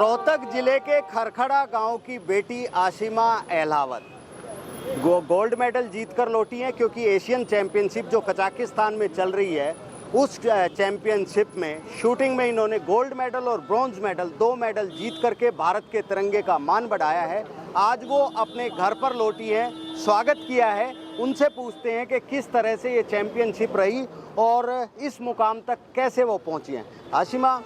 रोहतक जिले के खरखड़ा गांव की बेटी आशिमा एलावत गोल्ड मेडल जीतकर लौटी हैं, क्योंकि एशियन चैंपियनशिप जो कजाकिस्तान में चल रही है उस चैंपियनशिप में शूटिंग में इन्होंने गोल्ड मेडल और ब्रॉन्ज मेडल 2 मेडल जीत करके भारत के तिरंगे का मान बढ़ाया है। आज वो अपने घर पर लौटी है, स्वागत किया है। उनसे पूछते हैं कि किस तरह से ये चैंपियनशिप रही और इस मुकाम तक कैसे वो पहुंची हैं। आशिमा,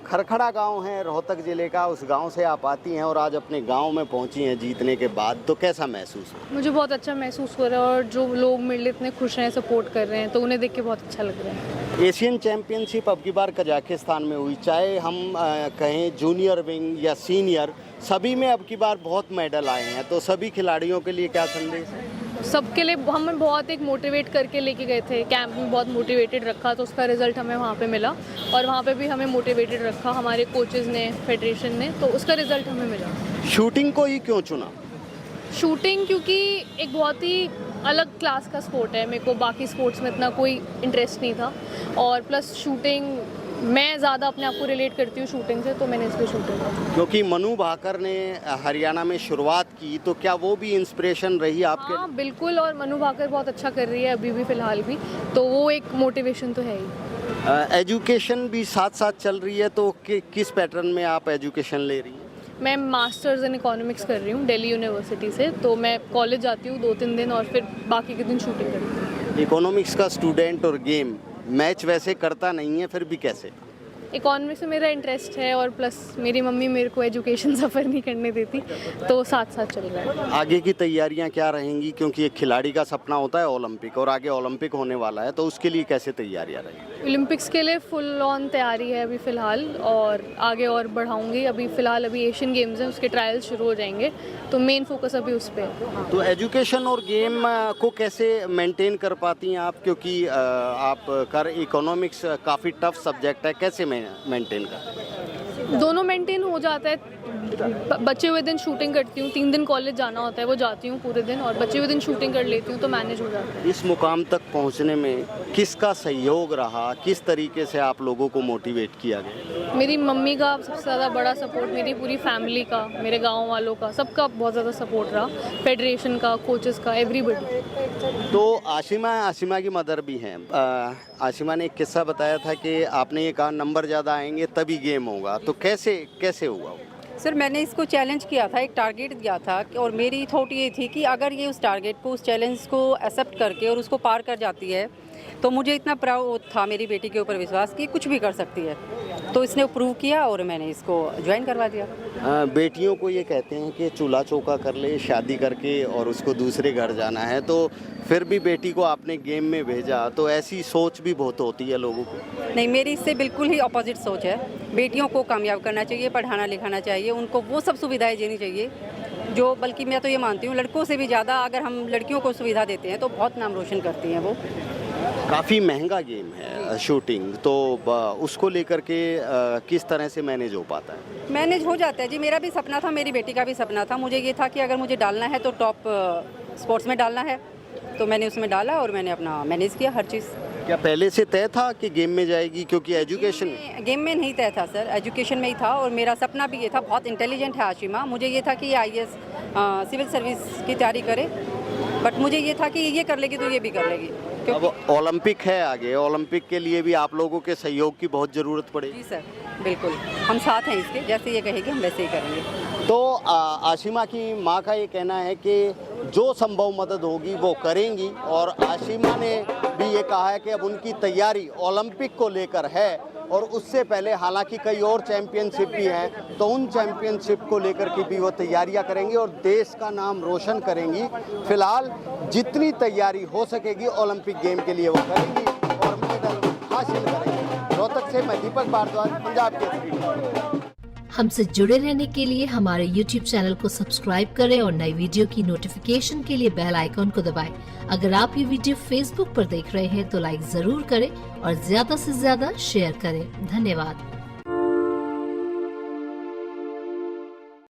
खरखड़ा गांव है रोहतक ज़िले का, उस गांव से आप आती हैं और आज अपने गांव में पहुंची हैं जीतने के बाद, तो कैसा महसूस हो? मुझे बहुत अच्छा महसूस हो रहा है और जो लोग मेरे लिए इतने खुश हैं, सपोर्ट कर रहे हैं, तो उन्हें देख के बहुत अच्छा लग रहा है। एशियन चैंपियनशिप अब की बार कजाकिस्तान में हुई, चाहे हम कहें जूनियर विंग या सीनियर, सभी में अब की बार बहुत मेडल आए हैं, तो सभी खिलाड़ियों के लिए क्या संदेश है? सबके लिए हमें बहुत एक मोटिवेट करके लेके गए थे, कैंप में बहुत मोटिवेटेड रखा, तो उसका रिजल्ट हमें वहाँ पे मिला और वहाँ पे भी हमें मोटिवेटेड रखा हमारे कोचेज़ ने, फेडरेशन ने, तो उसका रिजल्ट हमें मिला। शूटिंग को ही क्यों चुना? शूटिंग क्योंकि एक बहुत ही अलग क्लास का स्पोर्ट है, मेरे को बाकी स्पोर्ट्स में इतना कोई इंटरेस्ट नहीं था और प्लस शूटिंग मैं ज़्यादा अपने आप को रिलेट करती हूँ शूटिंग से, तो मैंने इसलिए शूटिंग की। क्योंकि मनु भाकर ने हरियाणा में शुरुआत की, तो क्या वो भी इंस्पिरेशन रही आपके? हाँ बिल्कुल, और मनु भाकर बहुत अच्छा कर रही है अभी भी फ़िलहाल भी, तो वो एक मोटिवेशन तो है ही। एजुकेशन भी साथ साथ चल रही है, तो किस पैटर्न में आप एजुकेशन ले रही हैं? मैं मास्टर्स इन इकोनॉमिक्स कर रही हूँ दिल्ली यूनिवर्सिटी से, तो मैं कॉलेज जाती हूँ 2-3 दिन और फिर बाकी के दिन शूटिंग करती हूँ। इकोनॉमिक्स का स्टूडेंट और गेम मैच वैसे करता नहीं है, फिर भी कैसे? इकोनॉमिक्स में मेरा इंटरेस्ट है और प्लस मेरी मम्मी मेरे को एजुकेशन सफ़र नहीं करने देती, तो साथ साथ चल रहा है। आगे की तैयारियां क्या रहेंगी, क्योंकि एक खिलाड़ी का सपना होता है ओलंपिक, और आगे ओलंपिक होने वाला है, तो उसके लिए कैसे तैयारियां रहेंगी? ओलंपिक्स के लिए फुल ऑन तैयारी है अभी फ़िलहाल, और आगे और बढ़ाऊंगी। अभी फ़िलहाल अभी एशियन गेम्स हैं, उसके ट्रायल्स शुरू हो जाएंगे, तो मेन फोकस अभी उस पर है। तो एजुकेशन और गेम को कैसे मेंटेन कर पाती हैं आप, क्योंकि आप कर इकोनॉमिक्स काफ़ी टफ सब्जेक्ट है, कैसे मेंटेन कर? दोनों मेंटेन हो जाता है। बचे हुए दिन शूटिंग करती हूँ, 3 दिन कॉलेज जाना होता है, वो जाती हूँ पूरे दिन, और बचे हुए दिन शूटिंग कर लेती हूँ, तो मैनेज हो जाता है। इस मुकाम तक पहुंचने में किसका सहयोग रहा, किस तरीके से आप लोगों को मोटिवेट किया गया? मेरी मम्मी का सबसे ज़्यादा बड़ा सपोर्ट, मेरी पूरी फैमिली का, मेरे गांव वालों का, सबका बहुत ज़्यादा सपोर्ट रहा, फेडरेशन का, कोचेस का, एवरीबडी। तो आशिमा की मदर भी हैं। आशिमा ने एक किस्सा बताया था कि आपने ये कहा नंबर ज़्यादा आएंगे तभी गेम होगा, तो कैसे हुआ? सर मैंने इसको चैलेंज किया था, एक टारगेट दिया था, और मेरी थॉट ये थी कि अगर ये उस टारगेट को, उस चैलेंज को एक्सेप्ट करके और उसको पार कर जाती है, तो मुझे इतना प्राउड था मेरी बेटी के ऊपर विश्वास कि कुछ भी कर सकती है, तो इसने प्रूव किया और मैंने इसको ज्वाइन करवा दिया। बेटियों को ये कहते हैं कि चूल्हा चौका कर ले शादी करके और उसको दूसरे घर जाना है, तो फिर भी बेटी को आपने गेम में भेजा, तो ऐसी सोच भी बहुत होती है लोगों को? नहीं, मेरी इससे बिल्कुल ही अपोजिट सोच है। बेटियों को कामयाब करना चाहिए, पढ़ाना लिखाना चाहिए, उनको वो सब सुविधाएं देनी चाहिए जो, बल्कि मैं तो ये मानती हूँ लड़कों से भी ज़्यादा अगर हम लड़कियों को सुविधा देते हैं तो बहुत नाम रोशन करती हैं वो। काफ़ी महंगा गेम है शूटिंग, तो उसको लेकर के किस तरह से मैनेज हो पाता है? मैनेज हो जाता है जी, मेरा भी सपना था, मेरी बेटी का भी सपना था। मुझे ये था कि अगर मुझे डालना है तो टॉप स्पोर्ट्स में डालना है, तो मैंने उसमें डाला और मैंने अपना मैनेज किया हर चीज़। क्या पहले से तय था कि गेम में जाएगी, क्योंकि एजुकेशन गेम में नहीं तय था सर, एजुकेशन में ही था, और मेरा सपना भी ये था। बहुत इंटेलिजेंट है आशिमा, मुझे ये था कि ये IAS सिविल सर्विस की तैयारी करे, बट मुझे ये था कि ये कर लेगी तो ये भी कर लेगी। अब ओलंपिक है आगे, ओलंपिक के लिए भी आप लोगों के सहयोग की बहुत ज़रूरत पड़ेगी। जी सर, बिल्कुल, हम साथ हैं इसके, जैसे ये कहेगी हम वैसे ही करेंगे। तो आशिमा की माँ का ये कहना है कि जो संभव मदद होगी वो करेंगी, और आशिमा ने भी ये कहा है कि अब उनकी तैयारी ओलंपिक को लेकर है, और उससे पहले हालांकि कई और चैंपियनशिप भी हैं, तो उन चैंपियनशिप को लेकर के भी वो तैयारियां करेंगी और देश का नाम रोशन करेंगी। फिलहाल जितनी तैयारी हो सकेगी ओलंपिक गेम के लिए वो करेंगी और मेडल हासिल करेंगी। रोहतक से मैं दीपक भारद्वाज, पंजाब केसरी। हमसे जुड़े रहने के लिए हमारे YouTube चैनल को सब्सक्राइब करें और नई वीडियो की नोटिफिकेशन के लिए बेल आइकॉन को दबाएं। अगर आप ये वीडियो Facebook पर देख रहे हैं तो लाइक जरूर करें और ज्यादा से ज्यादा शेयर करें। धन्यवाद।